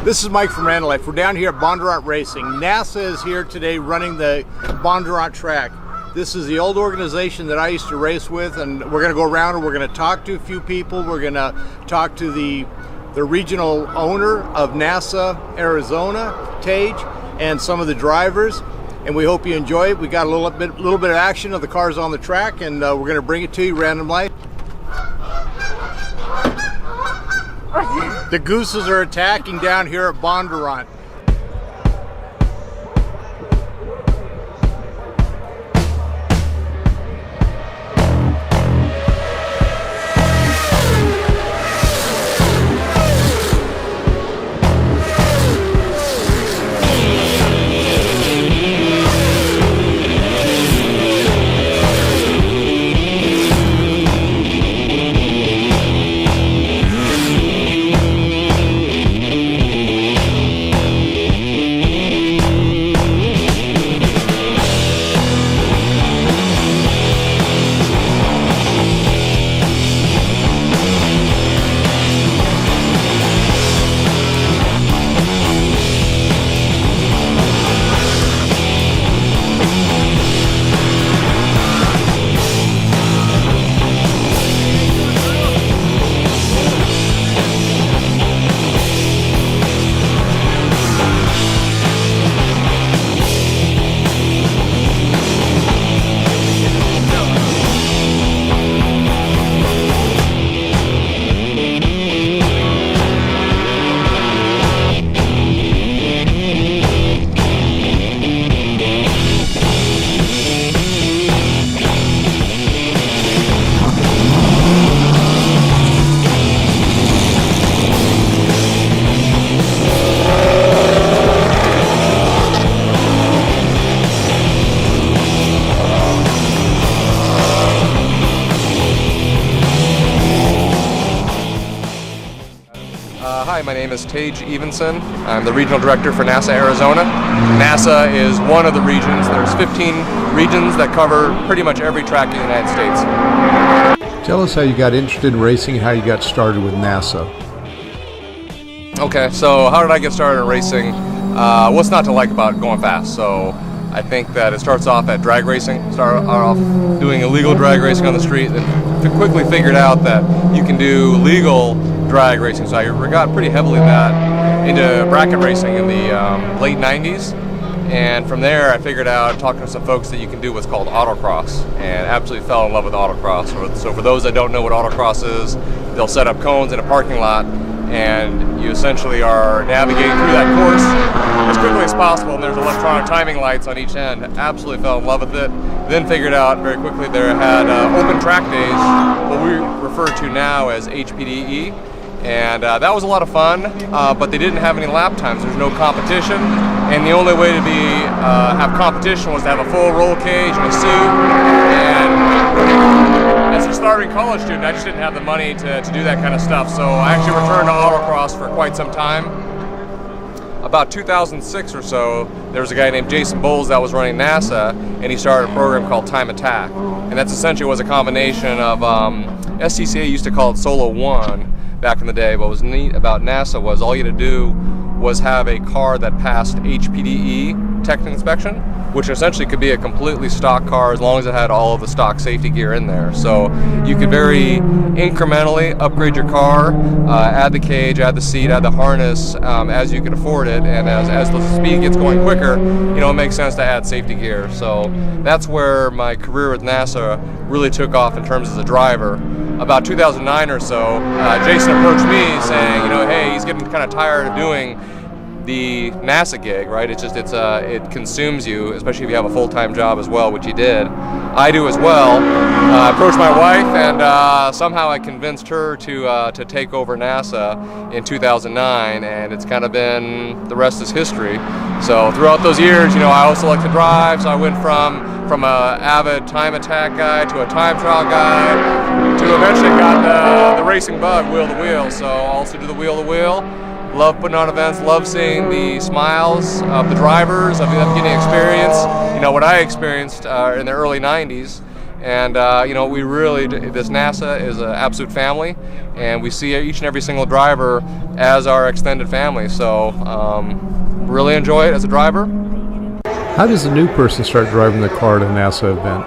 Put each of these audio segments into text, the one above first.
This is Mike from Randall Life. We're down here at Bondurant Racing. NASA is here today running the Bondurant track. This is the old organization that I used to race with, and we're going to go around and we're going to talk to a few people. We're going to talk to the regional owner of NASA Arizona, Tage, and some of the drivers. And we hope you enjoy it. We got a little bit of action of the cars on the track, and we're going to bring it to you, Random Life. The gooses are attacking down here at Bondurant. Hi, my name is Tage Evenson. I'm the regional director for NASA Arizona. NASA is one of the regions. There's 15 regions that cover pretty much every track in the United States. Tell us how you got interested in racing and how you got started with NASA. Okay, so how did I get started in racing? What's not to like about going fast? So I think that it starts off at drag racing. Start off doing illegal drag racing on the street, and quickly figured out that you can do legal drag racing. So I got pretty heavily into bracket racing in the late 90s, and from there I figured out, talking to some folks, that you can do what's called autocross, and absolutely fell in love with autocross. So for those that don't know what autocross is, they'll set up cones in a parking lot, and you essentially are navigating through that course as quickly as possible, and there's electronic timing lights on each end. Absolutely fell in love with it. Then figured out very quickly there had open track days, what we refer to now as HPDE, and that was a lot of fun, but they didn't have any lap times. There's no competition, and the only way to have competition was to have a full roll cage and a suit. And as a starting college student, I just didn't have the money to do that kind of stuff, so I actually returned to autocross for quite some time. About 2006 or so, there was a guy named Jason Bowles that was running NASA, and he started a program called Time Attack, and that's essentially was a combination of SCCA used to call it Solo 1 back in the day. But what was neat about NASA was all you had to do was have a car that passed HPDE technical inspection, which essentially could be a completely stock car as long as it had all of the stock safety gear in there. So you could very incrementally upgrade your car, add the cage, add the seat, add the harness as you could afford it, and as the speed gets going quicker, it makes sense to add safety gear. So that's where my career with NASA really took off in terms of the driver. About 2009 or so, Jason approached me saying, hey, he's getting kind of tired of doing the NASA gig, right? It consumes you, especially if you have a full-time job as well, which he did. I do as well. I approached my wife, and somehow I convinced her to take over NASA in 2009, and it's kind of been, the rest is history. So throughout those years, I also like to drive, so I went from a avid time attack guy to a time trial guy to eventually got the racing bug, wheel to wheel. So I also do the wheel to wheel. Love putting on events, love seeing the smiles of the drivers, of them getting experience, what I experienced in the early 90s. And you know, we really, this NASA is an absolute family, and we see each and every single driver as our extended family. So really enjoy it as a driver. How does a new person start driving the car at a NASA event?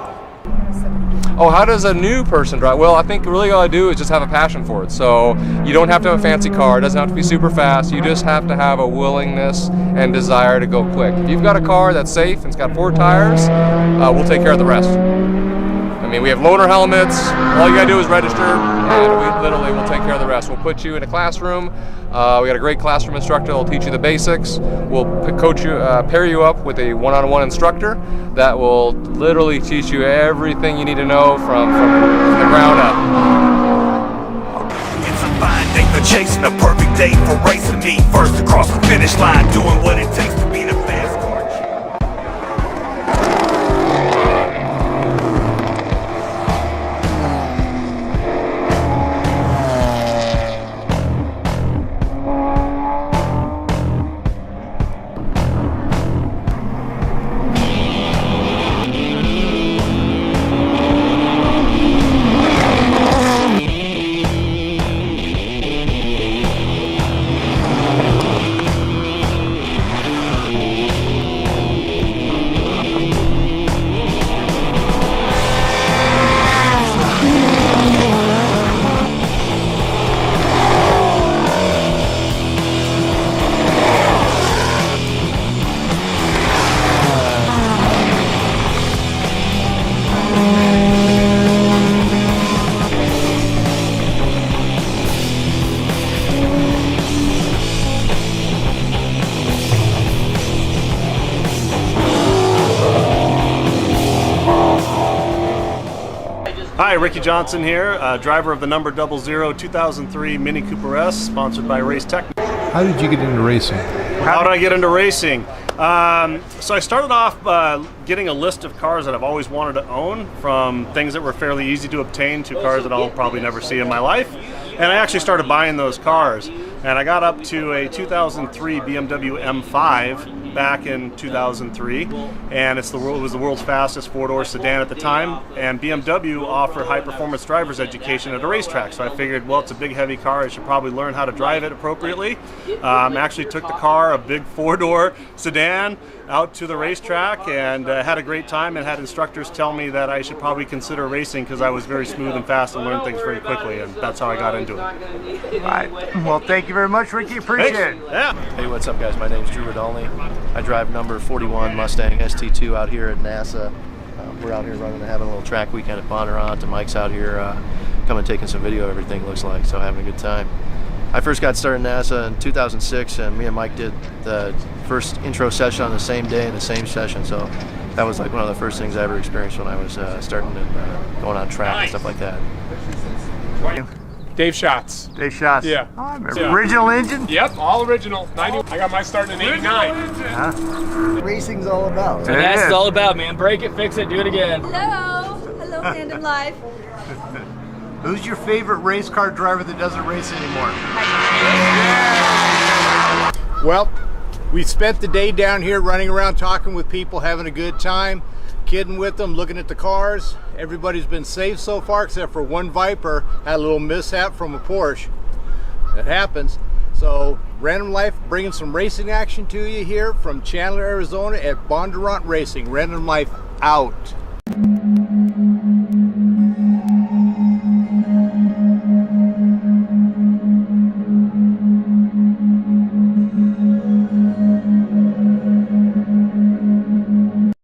Oh, how does a new person drive? Well, I think really all I do is just have a passion for it. So you don't have to have a fancy car. It doesn't have to be super fast. You just have to have a willingness and desire to go quick. If you've got a car that's safe and it's got 4 tires, we'll take care of the rest. I mean, we have loaner helmets. All you gotta do is register, and we literally will take care of the rest. We'll put you in a classroom. We got a great classroom instructor that'll teach you the basics. We'll coach you, pair you up with a one-on-one instructor that will literally teach you everything you need to know from the ground up. It's a fine day for chasing, a perfect day for racing. Me first across the finish line, doing what it takes to be the fast car. Hi, Ricky Johnson here, driver of the number 00 2003 Mini Cooper S, sponsored by Race Tech. How did you get into racing? How did I get into racing? So I started off getting a list of cars that I've always wanted to own, from things that were fairly easy to obtain to cars that I'll probably never see in my life. And I actually started buying those cars. And I got up to a 2003 BMW M5 back in 2003, and it was the world's fastest 4-door sedan at the time. And BMW offered high-performance driver's education at a racetrack, so I figured, well, it's a big, heavy car. I should probably learn how to drive it appropriately. Actually took the car, a big 4-door sedan, out to the racetrack and had a great time, and had instructors tell me that I should probably consider racing because I was very smooth and fast and learned things very quickly, and that's how I got into it. All right. Well, thank you very much, Ricky. Appreciate it. Yeah. Hey, what's up, guys? My name's Drew Radolny. I drive number 41 Mustang ST2 out here at NASA. We're out here running and having a little track weekend at Bondurant, and Mike's out here coming taking some video of everything, looks like, so having a good time. I first got started in NASA in 2006, and me and Mike did the first intro session on the same day in the same session, so that was like one of the first things I ever experienced when I was starting and going on track and stuff like that. Dave Schatz. Dave Schatz. Yeah. Oh, I remember. Original engine? Yep, all original. 90. I got my start in '89. Racing's all about. It That's is. what it's all about, man. Break it, fix it, do it again. Hello. Hello, Tandem Life. Who's your favorite race car driver that doesn't race anymore? Well, we spent the day down here running around talking with people, having a good time, kidding with them, looking at the cars. Everybody's been safe so far except for one Viper had a little mishap from a Porsche. That happens. So Random Life bringing some racing action to you here from Chandler, Arizona at Bondurant Racing. Random Life out.